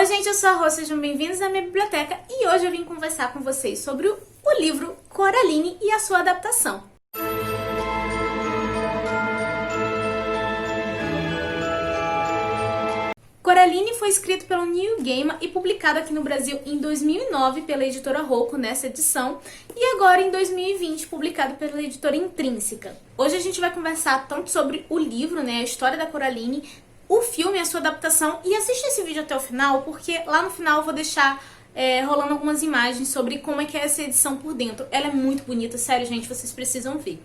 Oi gente, eu sou a Rô, sejam bem-vindos à minha biblioteca e hoje eu vim conversar com vocês sobre o livro Coraline e a sua adaptação. Coraline foi escrito pelo Neil Gaiman e publicado aqui no Brasil em 2009 pela editora Rocco nessa edição e agora em 2020 publicado pela editora Intrínseca. Hoje a gente vai conversar tanto sobre o livro, a história da Coraline, o filme, a sua adaptação, e assiste esse vídeo até o final porque lá no final eu vou deixar rolando algumas imagens sobre como é que é essa edição por dentro. Ela é muito bonita, sério gente, vocês precisam ver.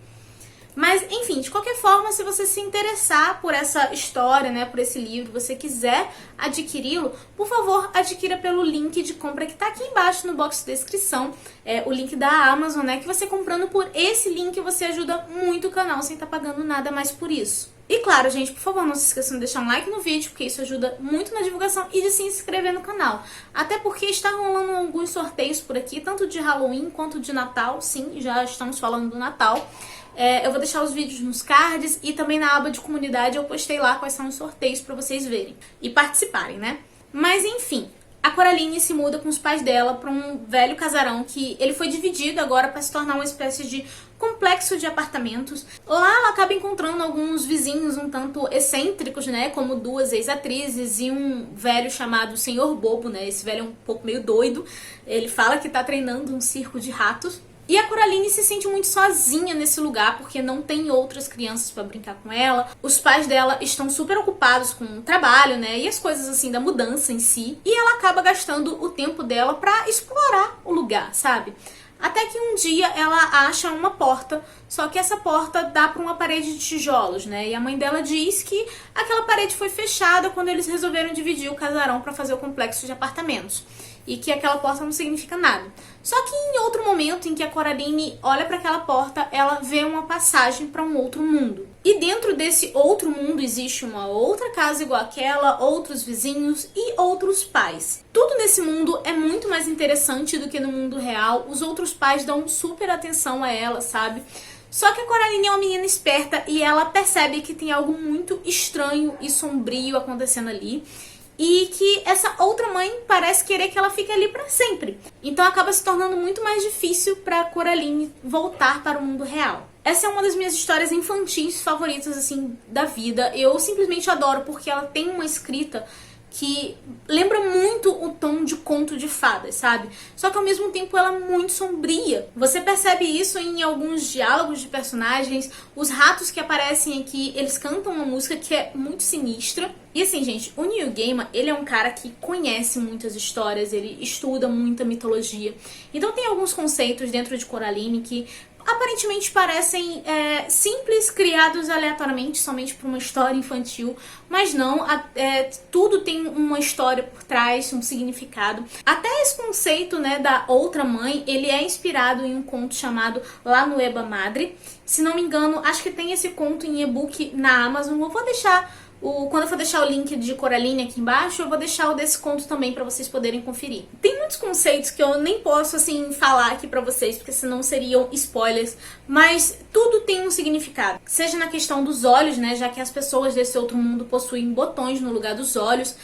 Mas, enfim, de qualquer forma, se você se interessar por essa história, por esse livro, você quiser adquiri-lo, por favor, adquira pelo link de compra que tá aqui embaixo no box de descrição, o link da Amazon, que você comprando por esse link, você ajuda muito o canal sem estar pagando nada mais por isso. E claro, gente, por favor, não se esqueçam de deixar um like no vídeo, porque isso ajuda muito na divulgação e de se inscrever no canal. Até porque está rolando alguns sorteios por aqui, tanto de Halloween quanto de Natal. Sim, já estamos falando do Natal. Eu vou deixar os vídeos nos cards e também na aba de comunidade eu postei lá quais são os sorteios pra vocês verem e participarem, Mas enfim, a Coraline se muda com os pais dela pra um velho casarão que ele foi dividido agora pra se tornar uma espécie de complexo de apartamentos. Lá ela acaba encontrando alguns vizinhos um tanto excêntricos, como duas ex-atrizes e um velho chamado Senhor Bobo, Esse velho é um pouco meio doido. Ele fala que tá treinando um circo de ratos. E a Coraline se sente muito sozinha nesse lugar, porque não tem outras crianças pra brincar com ela. Os pais dela estão super ocupados com o trabalho, e as coisas assim da mudança em si. E ela acaba gastando o tempo dela pra explorar o lugar, sabe? Até que um dia ela acha uma porta, só que essa porta dá pra uma parede de tijolos, E a mãe dela diz que aquela parede foi fechada quando eles resolveram dividir o casarão pra fazer o complexo de apartamentos. E que aquela porta não significa nada. Só que em outro momento em que a Coraline olha para aquela porta, ela vê uma passagem para um outro mundo. E dentro desse outro mundo existe uma outra casa igual àquela, outros vizinhos e outros pais. Tudo nesse mundo é muito mais interessante do que no mundo real. Os outros pais dão super atenção a ela, sabe? Só que a Coraline é uma menina esperta e ela percebe que tem algo muito estranho e sombrio acontecendo ali. E que essa outra mãe parece querer que ela fique ali pra sempre. Então acaba se tornando muito mais difícil pra Coraline voltar para o mundo real. Essa é uma das minhas histórias infantis favoritas, assim, da vida. Eu simplesmente adoro porque ela tem uma escrita que lembra muito o tom de conto de fadas, sabe? Só que ao mesmo tempo ela é muito sombria. Você percebe isso em alguns diálogos de personagens. Os ratos que aparecem aqui, eles cantam uma música que é muito sinistra. E assim, gente, o Neil Gaiman, ele é um cara que conhece muitas histórias, ele estuda muita mitologia. Então tem alguns conceitos dentro de Coraline que aparentemente parecem simples, criados aleatoriamente, somente por uma história infantil, mas não, tudo tem uma história por trás, um significado. Até esse conceito, da outra mãe, ele é inspirado em um conto chamado La Nueva Madre. Se não me engano, acho que tem esse conto em e-book na Amazon. Eu vou deixar quando eu for deixar o link de Coraline aqui embaixo, eu vou deixar o desse conto também pra vocês poderem conferir. Tem muitos conceitos que eu nem posso, assim, falar aqui pra vocês, porque senão seriam spoilers, mas tudo tem um significado. Seja na questão dos olhos, já que as pessoas desse outro mundo possuem botões no lugar dos olhos,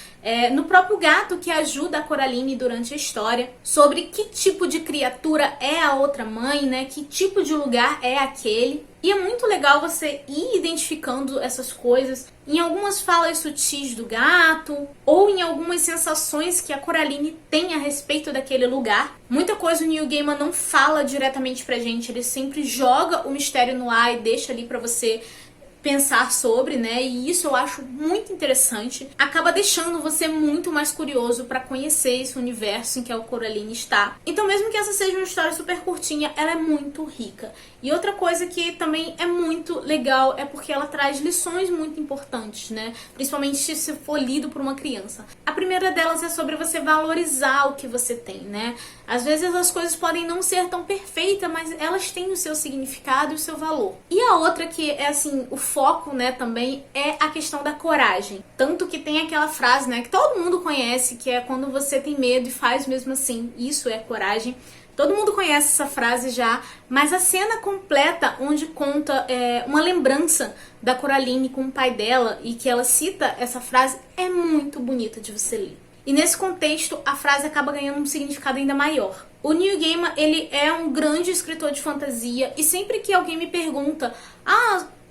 no próprio gato que ajuda a Coraline durante a história, sobre que tipo de criatura é a outra mãe, que tipo de lugar é aquele. E é muito legal você ir identificando essas coisas em algumas falas sutis do gato ou em algumas sensações que a Coraline tem a respeito daquele lugar. Muita coisa o Neil Gaiman não fala diretamente pra gente, ele sempre joga o mistério no ar e deixa ali pra você pensar sobre, e isso eu acho muito interessante. Acaba deixando você muito mais curioso pra conhecer esse universo em que a Coraline está. Então mesmo que essa seja uma história super curtinha, ela é muito rica. E outra coisa que também é muito legal é porque ela traz lições muito importantes, principalmente se for lido por uma criança. A primeira delas é sobre você valorizar o que você tem, Às vezes as coisas podem não ser tão perfeitas, mas elas têm o seu significado e o seu valor. E a outra que é assim, o foco, também é a questão da coragem. Tanto que tem aquela frase, que todo mundo conhece, que é quando você tem medo e faz mesmo assim, isso é coragem. Todo mundo conhece essa frase já, mas a cena completa onde conta uma lembrança da Coraline com o pai dela e que ela cita essa frase é muito bonita de você ler. E nesse contexto, a frase acaba ganhando um significado ainda maior. O Neil Gaiman, ele é um grande escritor de fantasia, e sempre que alguém me pergunta,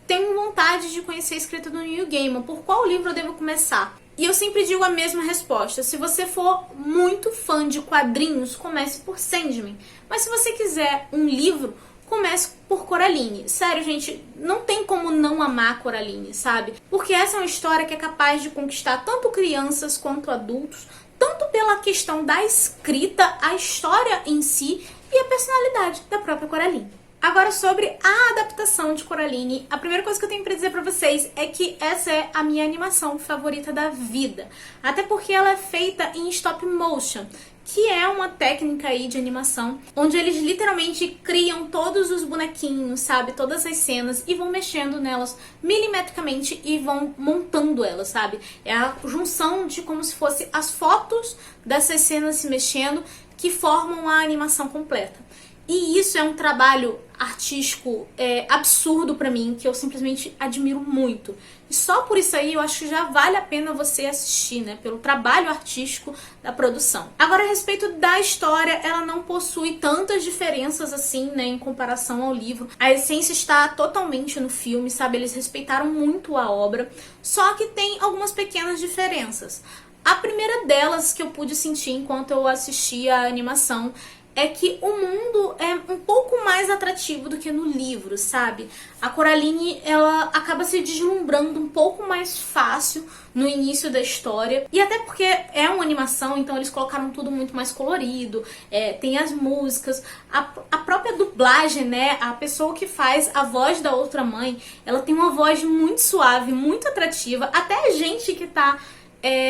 tenho vontade de conhecer a escrita do Neil Gaiman, por qual livro eu devo começar? E eu sempre digo a mesma resposta: se você for muito fã de quadrinhos, comece por Sandman. Mas se você quiser um livro, comece por Coraline. Sério, gente, não tem como não amar Coraline, sabe? Porque essa é uma história que é capaz de conquistar tanto crianças quanto adultos, tanto pela questão da escrita, a história em si e a personalidade da própria Coraline. Agora, sobre a adaptação de Coraline, a primeira coisa que eu tenho pra dizer pra vocês é que essa é a minha animação favorita da vida. Até porque ela é feita em stop motion, que é uma técnica aí de animação onde eles literalmente criam todos os bonequinhos, sabe? Todas as cenas e vão mexendo nelas milimetricamente e vão montando elas, sabe? É a junção de como se fosse as fotos dessas cenas se mexendo que formam a animação completa. E isso é um trabalho artístico absurdo pra mim, que eu simplesmente admiro muito. E só por isso aí eu acho que já vale a pena você assistir, né? Pelo trabalho artístico da produção. Agora, a respeito da história, ela não possui tantas diferenças assim, né? Em comparação ao livro. A essência está totalmente no filme, sabe? Eles respeitaram muito a obra. Só que tem algumas pequenas diferenças. A primeira delas que eu pude sentir enquanto eu assistia a animação é que o mundo é um pouco mais atrativo do que no livro, sabe? A Coraline, ela acaba se deslumbrando um pouco mais fácil no início da história. E até porque é uma animação, então eles colocaram tudo muito mais colorido, tem as músicas, a própria dublagem, né? A pessoa que faz a voz da outra mãe, ela tem uma voz muito suave, muito atrativa. Até a gente que tá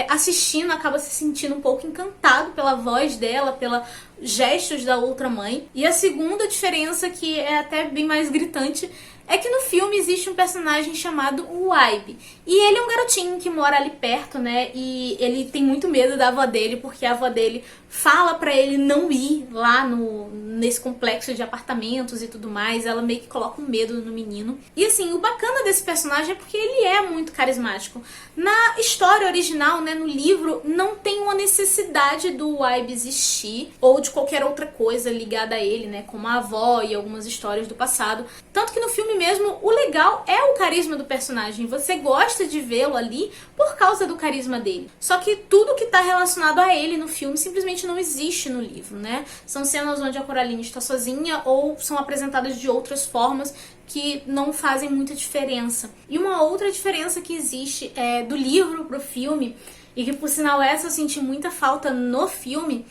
assistindo acaba se sentindo um pouco encantado pela voz dela, pelos gestos da outra mãe. E a segunda diferença, que é até bem mais gritante, é que no filme existe um personagem chamado Waibe. E ele é um garotinho que mora ali perto, né? E ele tem muito medo da avó dele, porque a avó dele fala pra ele não ir lá nesse complexo de apartamentos e tudo mais. Ela meio que coloca um medo no menino. E assim, o bacana desse personagem é porque ele é muito carismático. Na história original, né, no livro, não tem uma necessidade do Waibe existir, ou de qualquer outra coisa ligada a ele, né? Como a avó e algumas histórias do passado. Tanto que no filme mesmo, o legal é o carisma do personagem. Você gosta de vê-lo ali por causa do carisma dele. Só que tudo que tá relacionado a ele no filme simplesmente não existe no livro, né? São cenas onde a Coraline está sozinha ou são apresentadas de outras formas que não fazem muita diferença. E uma outra diferença que existe do livro pro filme, e que por sinal essa eu senti muita falta no filme,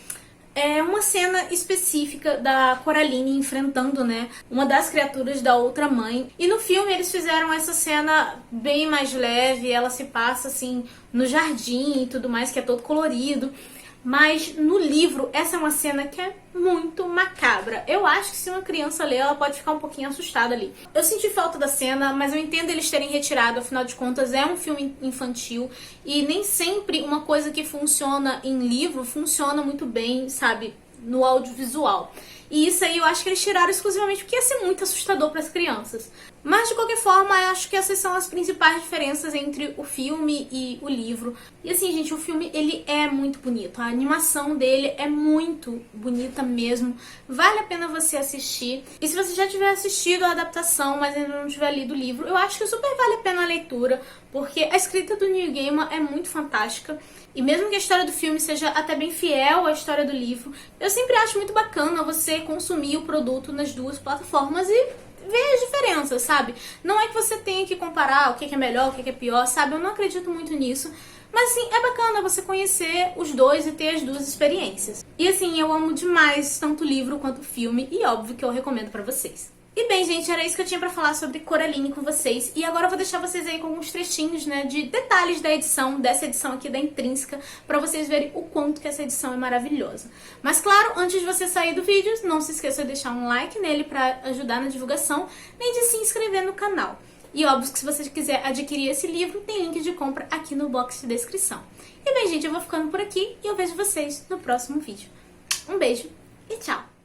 é uma cena específica da Coraline enfrentando, né, uma das criaturas da outra mãe. E no filme eles fizeram essa cena bem mais leve, ela se passa assim no jardim e tudo mais, que é todo colorido. Mas no livro, essa é uma cena que é muito macabra. Eu acho que se uma criança ler, ela pode ficar um pouquinho assustada ali. Eu senti falta da cena, mas eu entendo eles terem retirado, afinal de contas é um filme infantil. E nem sempre uma coisa que funciona em livro funciona muito bem, sabe, no audiovisual. E isso aí eu acho que eles tiraram exclusivamente porque ia ser muito assustador para as crianças. Mas de qualquer forma, eu acho que essas são as principais diferenças entre o filme e o livro. E assim, gente, o filme ele é muito bonito. A animação dele é muito bonita mesmo. Vale a pena você assistir. E se você já tiver assistido a adaptação, mas ainda não tiver lido o livro, eu acho que super vale a pena a leitura, porque a escrita do Neil Gaiman é muito fantástica. E mesmo que a história do filme seja até bem fiel à história do livro, eu sempre acho muito bacana você consumir o produto nas duas plataformas e ver as diferenças, sabe? Não é que você tenha que comparar o que é melhor, o que é pior, sabe? Eu não acredito muito nisso. Mas assim, é bacana você conhecer os dois e ter as duas experiências. E assim, eu amo demais tanto o livro quanto o filme, e óbvio que eu recomendo pra vocês. E bem, gente, era isso que eu tinha pra falar sobre Coraline com vocês. E agora eu vou deixar vocês aí com alguns trechinhos, né, de detalhes da edição, dessa edição aqui da Intrínseca, pra vocês verem o quanto que essa edição é maravilhosa. Mas claro, antes de você sair do vídeo, não se esqueça de deixar um like nele pra ajudar na divulgação, nem de se inscrever no canal. E óbvio que se você quiser adquirir esse livro, tem link de compra aqui no box de descrição. E bem, gente, eu vou ficando por aqui e eu vejo vocês no próximo vídeo. Um beijo e tchau!